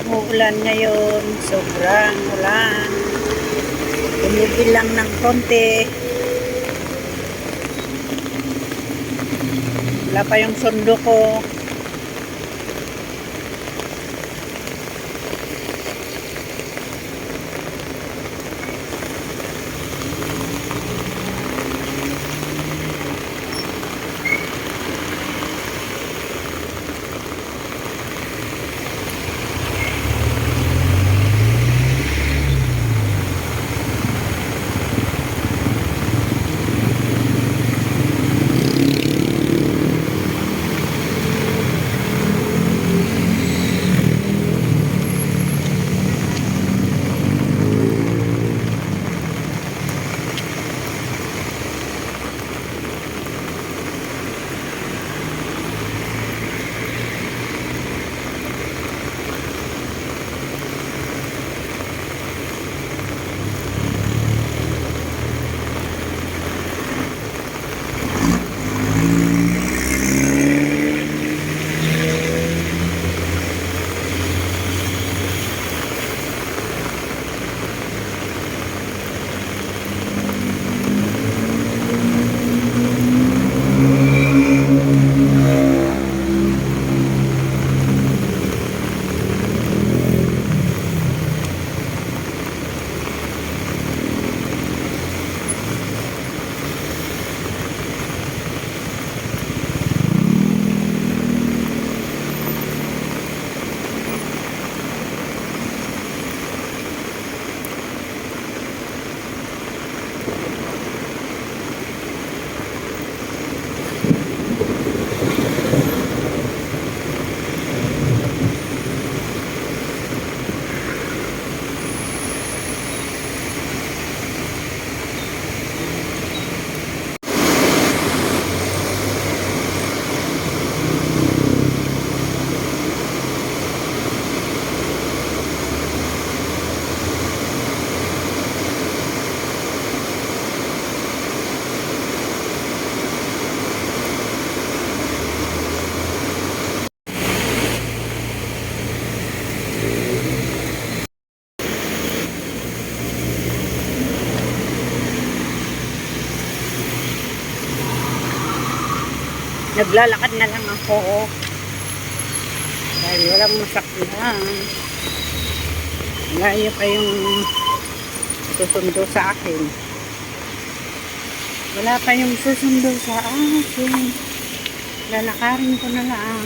Uulan ngayon, sobrang ulan. Tumigil lang ng konti. Wala pa yung sundo ko. Naglalakad na lang ako dahil walang masakyan. Layo pa yung susundo sa akin. Wala pa yung susundo sa akin. Lalakarin ko na lang.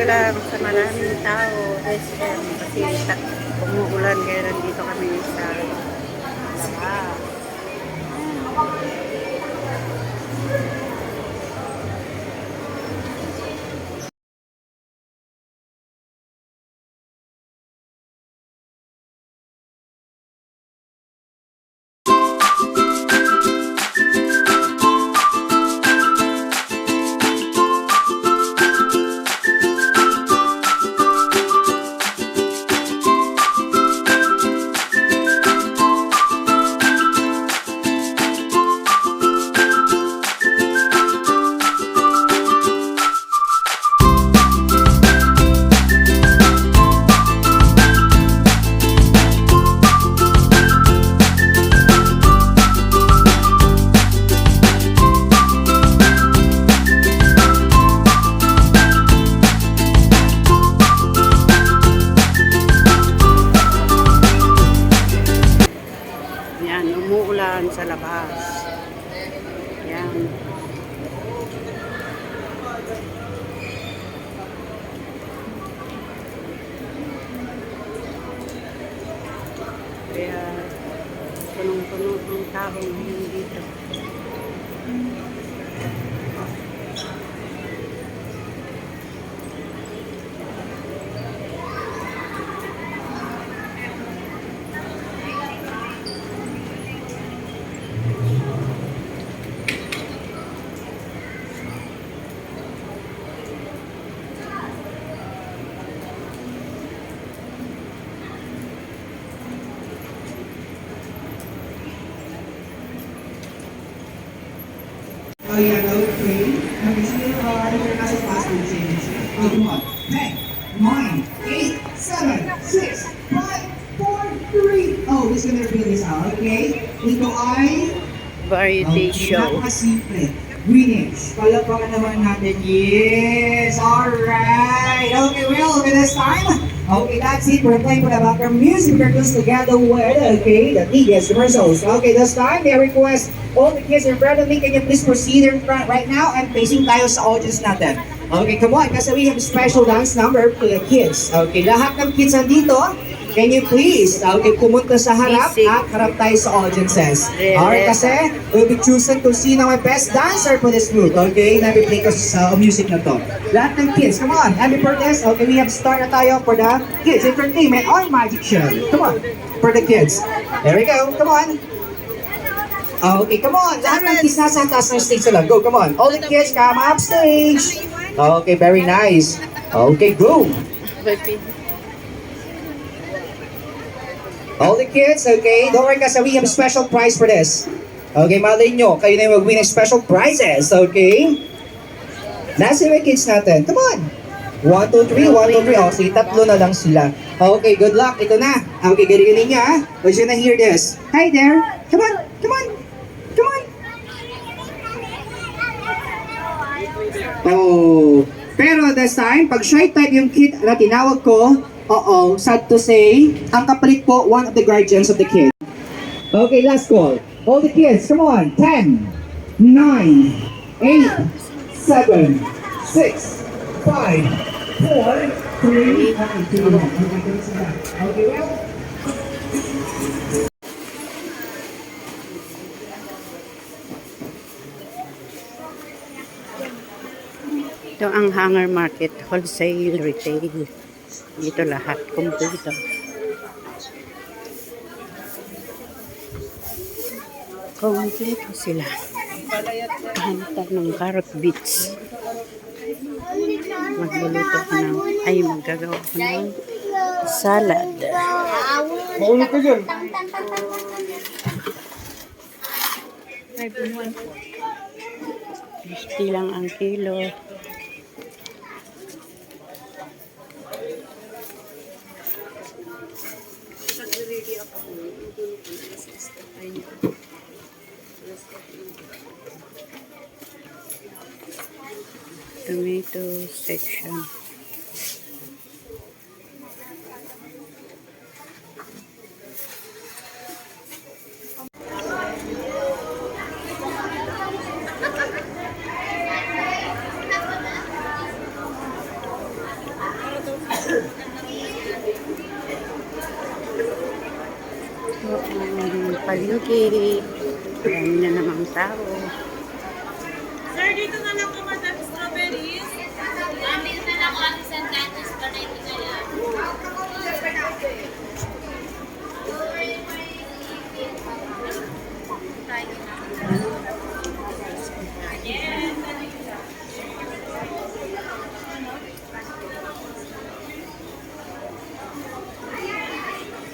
lang sa maraming tao, SM, kasi umuulan kaya nandito kami sa labas. Yan, umuulan sa labas. Yan. Kaya punong-puno ang tao ngayon dito. Oh yeah, okay. Okay, still your nasa password change. Oh, come on. 10, 9, 8, 7, 6, 5, 4, 3. Oh, this gonna reveal this out, okay? Ito ay Variety show. napakasimple. Greenwich. Palapakan naman natin. Yes! Alright! Okay, well, okay, this time. Okay, that's it. We're playing for the background music. We're close together with, okay, the TDS commercials. Okay, this time, may I request all the kids in front of me, can you please proceed in front right now? I'm facing tayo sa audience natin. Okay, come on, kasi we have a special dance number for the kids. Okay, lahat ng kids nandito, can you please, okay, pumunta sa harap at harap tayo sa audiences. Alright, kasi we'll be choosing kung sino ang best dancer for this group. Okay, nabi-play ko sa music na to. Lahat ng kids, come on, and before this, okay, we have start na tayo for the kids entertainment or magic show. Come on, for the kids. There we go, come on. Okay, come on. Lahat ng kids nasa taas ng stage sila. Go, come on. All the kids, come up stage. Okay, very nice. Okay, go. All the kids, okay? Don't worry kasi we have a special prize for this. Okay, malay nyo. Kayo na yung mag-win ng special prizes, okay? Nasa yung kids natin. Come on. 1, 2, 3, 1, 2, 3. Oh, sige, tatlo na lang sila. Okay, good luck. Ito na. Okay, galing niya, ha? We're gonna hear this. Hi there. Come on, come on. Come on. Oh. Pero this time, pag shy type yung kid na tinawag ko, sad to say, ang kapalit po, one of the guardians of the kid. Okay, last call. All the kids, come on. 10, 9, 8, 7, 6, 5, 4, 3, okay, well, Ito ang Hanger Market, wholesale, retail. Dito lahat, kumpleto. Kumpleto sila. Hanta ng carrot beets. Magluluto ko ng, maggagawa ko ng salad. maulog ka dyan. $50 lang ang kilo. Tomato section. palengke. Marami na namang tao. Sir, dito na lang po madam strawberries. Amin na lang ako ang sandanas pa na ito na lang.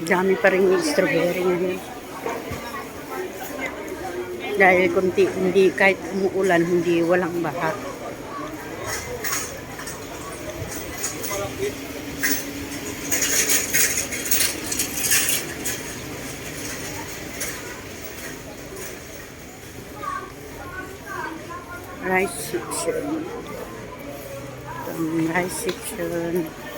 Dami pa rin yung strawberry ngayon. Dahil kunti, hindi kahit umuulan, hindi walang baha. Rice section. Rice section.